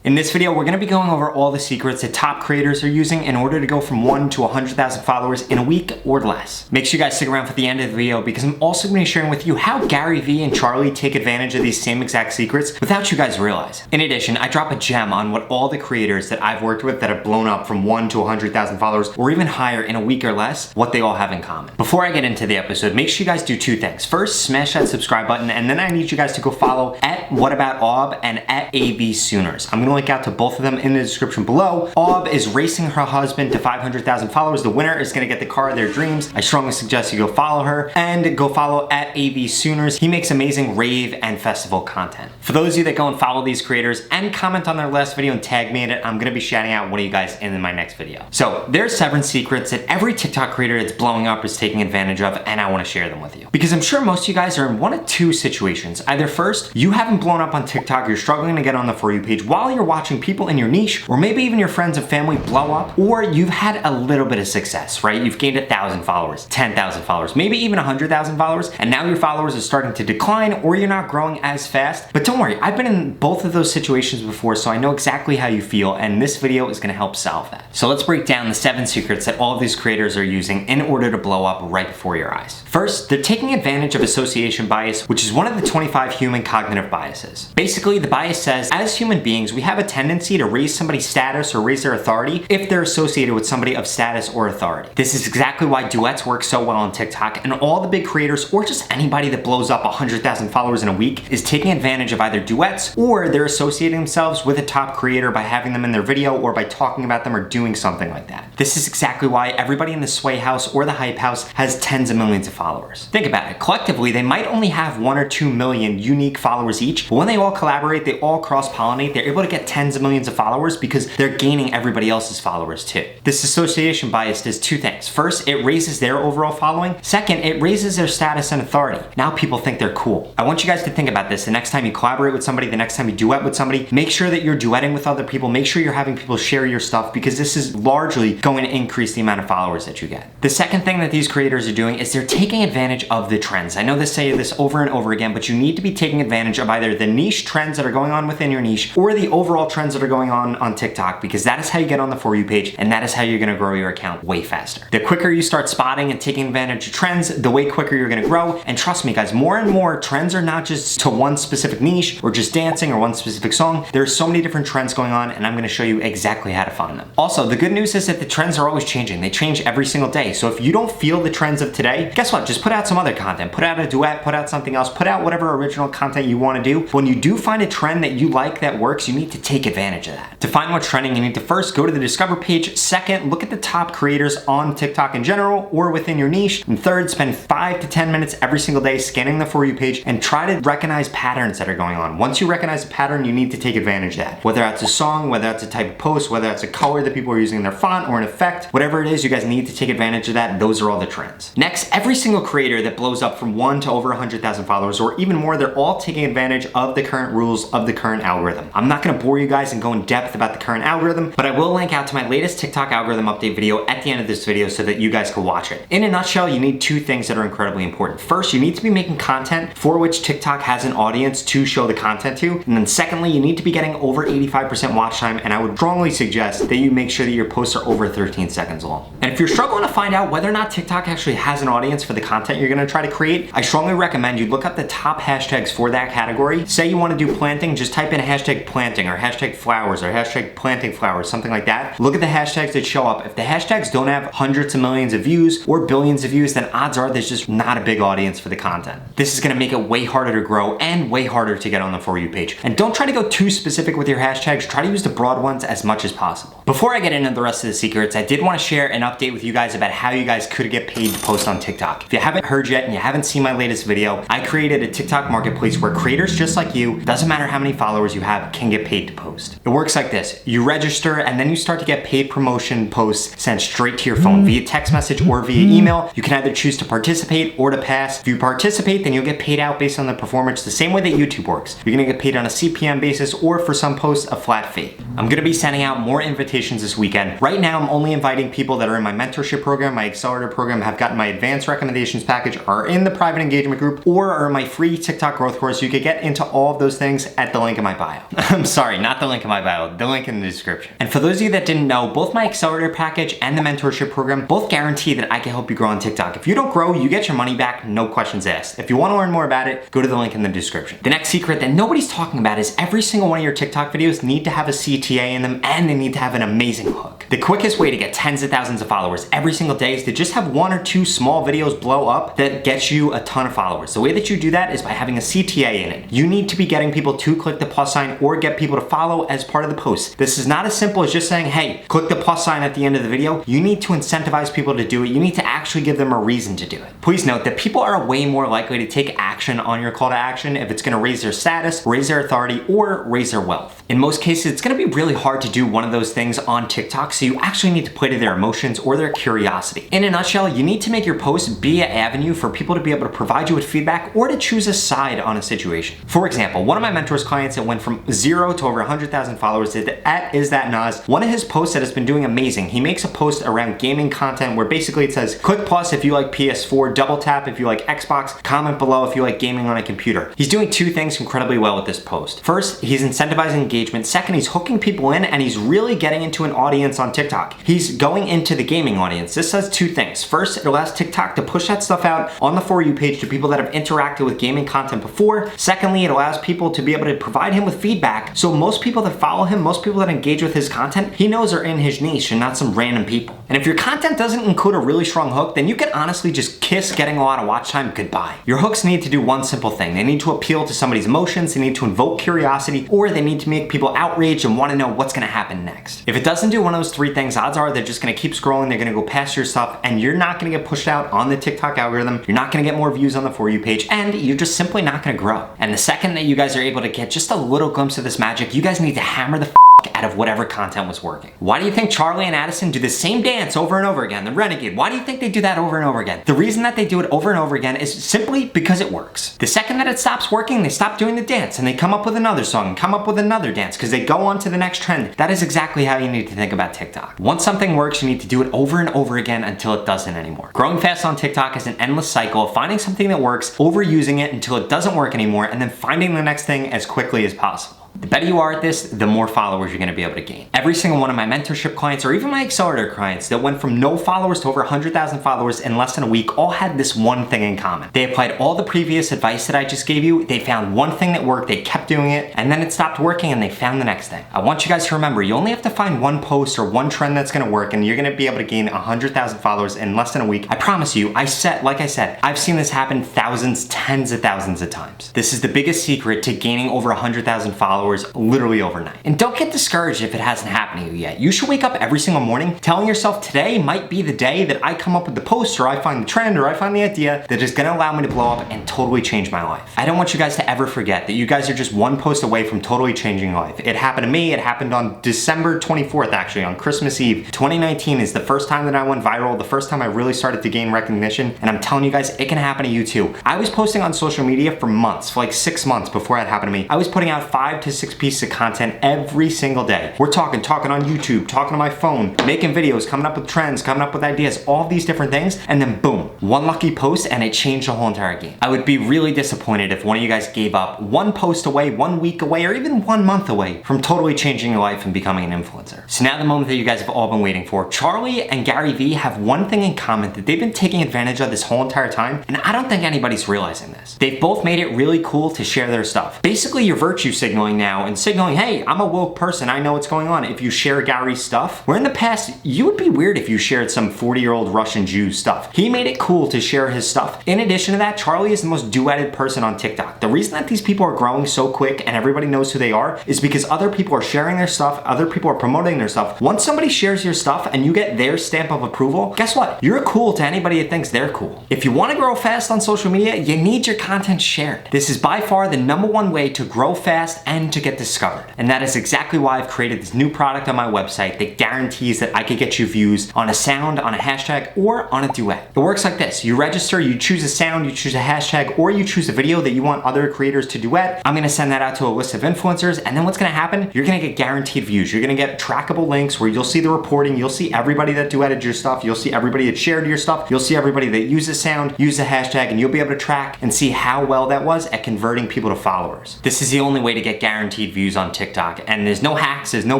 In this video, we're gonna be going over all the secrets that top creators are using in order to go from 1 to 100,000 followers in a week or less. Make sure you guys stick around for the end of the video because I'm also gonna be sharing with you how Gary Vee and Charlie take advantage of these same exact secrets without you guys realizing. In addition, I drop a gem on what all the creators that I've worked with that have blown up from 1 to 100,000 followers or even higher in a week or less, what they all have in common. Before I get into the episode, make sure you guys do two things. First, smash that subscribe button, and then I need you guys to go follow at WhatAboutAub and at AVSooners. I'm gonna link out to both of them in the description below. Aub is racing her husband to 500,000 followers. The winner is gonna get the car of their dreams. I strongly suggest you go follow her and go follow at AVSooners. He makes amazing rave and festival content. For those of you that go and follow these creators and comment on their last video and tag me in it, I'm gonna be shouting out one of you guys in my next video. So there's 7 secrets that every TikTok creator that's blowing up is taking advantage of, and I wanna share them with you. Because I'm sure most of you guys are in one of two situations. Either first, you haven't blown up on TikTok, you're struggling to get on the For You page while you're watching people in your niche, or maybe even your friends and family blow up, or you've had a little bit of success, right? You've gained 1,000 followers, 10,000 followers, maybe even 100,000 followers, and now your followers are starting to decline, or you're not growing as fast. But don't worry, I've been in both of those situations before, so I know exactly how you feel, and this video is gonna help solve that. So let's break down the 7 secrets that all of these creators are using in order to blow up right before your eyes. First, they're taking advantage of association bias, which is one of the 25 human cognitive biases. Basically, the bias says, as human beings, we have a tendency to raise somebody's status or raise their authority if they're associated with somebody of status or authority. This is exactly why duets work so well on TikTok, and all the big creators, or just anybody that blows up 100,000 followers in a week, is taking advantage of either duets, or they're associating themselves with a top creator by having them in their video or by talking about them or doing something like that. This is exactly why everybody in the Sway House or the Hype House has tens of millions of followers. Think about it. Collectively, they might only have 1 or 2 million unique followers each, but when they all collaborate, they all cross-pollinate, they're able to get tens of millions of followers because they're gaining everybody else's followers too. This association bias does 2 things. First, it raises their overall following. Second, it raises their status and authority. Now people think they're cool. I want you guys to think about this. The next time you collaborate with somebody, the next time you duet with somebody, make sure that you're duetting with other people. Make sure you're having people share your stuff because this is largely going to increase the amount of followers that you get. The second thing that these creators are doing is they're taking advantage of the trends. I know they say this over and over again, but you need to be taking advantage of either the niche trends that are going on within your niche or the overall trends that are going on TikTok, because that is how you get on the For You page, and that is how you're gonna grow your account way faster. The quicker you start spotting and taking advantage of trends, the way quicker you're gonna grow. And trust me guys, more and more trends are not just to one specific niche or just dancing or one specific song. There are so many different trends going on, and I'm gonna show you exactly how to find them. Also, the good news is that the trends are always changing. They change every single day. So if you don't feel the trends of today, guess what? Just put out some other content. Put out a duet, put out something else, put out whatever original content you wanna do. When you do find a trend that you like that works, you need to take advantage of that. To find what's trending, you need to first go to the Discover page. Second, look at the top creators on TikTok in general or within your niche. And third, spend 5 to 10 minutes every single day scanning the For You page and try to recognize patterns that are going on. Once you recognize a pattern, you need to take advantage of that. Whether that's a song, whether that's a type of post, whether that's a color that people are using in their font or an effect, whatever it is, you guys need to take advantage of that. Those are all the trends. Next, every single creator that blows up from 1 to over 100,000 followers or even more, they're all taking advantage of the current rules of the current algorithm. I'm not gonna bore you guys and go in depth about the current algorithm, but I will link out to my latest TikTok algorithm update video at the end of this video so that you guys can watch it. In a nutshell, you need 2 things that are incredibly important. First, you need to be making content for which TikTok has an audience to show the content to. And then secondly, you need to be getting over 85% watch time, and I would strongly suggest that you make sure that your posts are over 13 seconds long. And if you're struggling to find out whether or not TikTok actually has an audience for the content you're gonna try to create, I strongly recommend you look up the top hashtags for that category. Say you wanna do planting, just type in hashtag planting or hashtag flowers or hashtag planting flowers, something like that. Look at the hashtags that show up. If the hashtags don't have hundreds of millions of views or billions of views, then odds are there's just not a big audience for the content. This is gonna make it way harder to grow and way harder to get on the For You page. And don't try to go too specific with your hashtags. Try to use the broad ones as much as possible. Before I get into the rest of the secrets, I did want to share an update with you guys about how you guys could get paid to post on TikTok. If you haven't heard yet and you haven't seen my latest video, I created a TikTok marketplace where creators just like you, doesn't matter how many followers you have, can get paid to post. It works like this. You register and then you start to get paid promotion posts sent straight to your phone via text message or via email. You can either choose to participate or to pass. If you participate, then you'll get paid out based on the performance the same way that YouTube works. You're gonna get paid on a CPM basis or for some posts a flat fee. I'm gonna be sending out more invitations this weekend. Right now I'm only inviting people that are in my mentorship program, my accelerator program, have gotten my advanced recommendations package, are in the private engagement group, or are my free TikTok growth course. You could get into all of those things at the link in my bio. I'm sorry. Sorry, not the link in my bio, the link in the description. And for those of you that didn't know, both my accelerator package and the mentorship program both guarantee that I can help you grow on TikTok. If you don't grow, you get your money back, no questions asked. If you want to learn more about it, go to the link in the description. The next secret that nobody's talking about is every single one of your TikTok videos need to have a CTA in them, and they need to have an amazing hook. The quickest way to get tens of thousands of followers every single day is to just have one or two small videos blow up that gets you a ton of followers. The way that you do that is by having a CTA in it. You need to be getting people to click the plus sign or get people to follow as part of the post. This is not as simple as just saying, hey, click the plus sign at the end of the video. You need to incentivize people to do it. You need to actually give them a reason to do it. Please note that people are way more likely to take action on your call to action if it's gonna raise their status, raise their authority, or raise their wealth. In most cases, it's gonna be really hard to do one of those things on TikTok, so you actually need to play to their emotions or their curiosity. In a nutshell, you need to make your posts be an avenue for people to be able to provide you with feedback or to choose a side on a situation. For example, one of my mentor's clients that went from 0 to over 100,000 followers at Is That Nas, one of his posts that has been doing amazing, he makes a post around gaming content where basically it says, click plus if you like PS4, double tap if you like Xbox, comment below if you like gaming on a computer. He's doing two things incredibly well with this post. First, he's incentivizing engagement. Second, he's hooking people in and he's really getting into an audience on TikTok. He's going into the gaming audience. This does two things. First, it allows TikTok to push that stuff out on the For You page to people that have interacted with gaming content before. Secondly, it allows people to be able to provide him with feedback. So most people that follow him, most people that engage with his content, he knows are in his niche and not some random people. And if your content doesn't include a really strong hook, then you can honestly just kiss getting a lot of watch time goodbye. Your hooks need to do one simple thing. They need to appeal to somebody's emotions, they need to invoke curiosity, or they need to make people outraged and want to know what's going to happen next. If it doesn't do one of those three things, odds are they're just going to keep scrolling, they're going to go past your stuff, and you're not going to get pushed out on the TikTok algorithm, you're not going to get more views on the For You page, and you're just simply not going to grow. And the second that you guys are able to get just a little glimpse of this magic, you guys need to hammer the out of whatever content was working. Why do you think Charlie and Addison do the same dance over and over again? The Renegade, why do you think they do that over and over again? The reason that they do it over and over again is simply because it works. The second that it stops working, they stop doing the dance and they come up with another song and come up with another dance because they go on to the next trend. That is exactly how you need to think about TikTok. Once something works, you need to do it over and over again until it doesn't anymore. Growing fast on TikTok is an endless cycle of finding something that works, overusing it until it doesn't work anymore, and then finding the next thing as quickly as possible. The better you are at this, the more followers you're gonna be able to gain. Every single one of my mentorship clients or even my accelerator clients that went from no followers to over 100,000 followers in less than a week all had this one thing in common. They applied all the previous advice that I just gave you, they found one thing that worked, they kept doing it, and then it stopped working and they found the next thing. I want you guys to remember, you only have to find one post or one trend that's gonna work and you're gonna be able to gain 100,000 followers in less than a week. I promise you, like I said, I've seen this happen thousands, tens of thousands of times. This is the biggest secret to gaining over 100,000 followers literally overnight. And don't get discouraged if it hasn't happened to you yet. You should wake up every single morning telling yourself today might be the day that I come up with the post or I find the trend or I find the idea that is gonna allow me to blow up and totally change my life. I don't want you guys to ever forget that you guys are just one post away from totally changing your life. It happened to me, it happened on December 24th actually, on Christmas Eve. 2019 is the first time that I went viral, the first time I really started to gain recognition, and I'm telling you guys, it can happen to you too. I was posting on social media for months, for like 6 months before that happened to me. I was putting out 5 to 6 pieces of content every single day. We're talking on YouTube, talking on my phone, making videos, coming up with trends, coming up with ideas, all these different things, and then boom, one lucky post and it changed the whole entire game. I would be really disappointed if one of you guys gave up one post away, 1 week away, or even 1 month away from totally changing your life and becoming an influencer. So now the moment that you guys have all been waiting for. Charlie and Gary Vee have one thing in common that they've been taking advantage of this whole entire time, and I don't think anybody's realizing this. They've both made it really cool to share their stuff. Basically, you're virtue signaling now and signaling, hey, I'm a woke person, I know what's going on. If you share Gary's stuff, where in the past, you would be weird if you shared some 40-year-old Russian Jew stuff. He made it cool to share his stuff. In addition to that, Charlie is the most duetted person on TikTok. The reason that these people are growing so quick and everybody knows who they are is because other people are sharing their stuff, other people are promoting their stuff. Once somebody shares your stuff and you get their stamp of approval, guess what? You're cool to anybody that thinks they're cool. If you want to grow fast on social media, you need your content shared. This is by far the #1 way to grow fast and to get discovered. And that is exactly why I've created this new product on my website that guarantees that I could get you views on a sound, on a hashtag, or on a duet. It works like this. You register, you choose a sound, you choose a hashtag, or you choose a video that you want other creators to duet. I'm gonna send that out to a list of influencers, and then what's gonna happen? You're gonna get guaranteed views. You're gonna get trackable links where you'll see the reporting, you'll see everybody that duetted your stuff, you'll see everybody that shared your stuff, you'll see everybody that used a sound, used a hashtag, and you'll be able to track and see how well that was at converting people to followers. This is the only way to get guaranteed guaranteed views on TikTok. And there's no hacks, there's no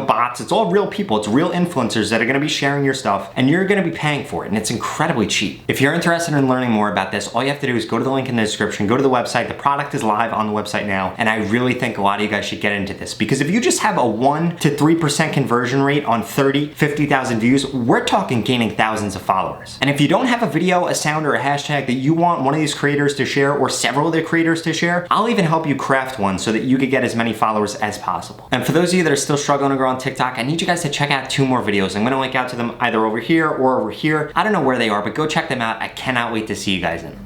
bots, it's all real people, it's real influencers that are gonna be sharing your stuff, and you're gonna be paying for it, and it's incredibly cheap. If you're interested in learning more about this, all you have to do is go to the link in the description, go to the website, the product is live on the website now, and I really think a lot of you guys should get into this, because if you just have a 1 to 3% conversion rate on 30, 50,000 views, we're talking gaining thousands of followers. And if you don't have a video, a sound, or a hashtag that you want one of these creators to share, or several of their creators to share, I'll even help you craft one so that you could get as many followers as possible. And for those of you that are still struggling to grow on TikTok, I need you guys to check out 2 more videos. I'm gonna link out to them either over here or over here. I don't know where they are, but go check them out. I cannot wait to see you guys in them.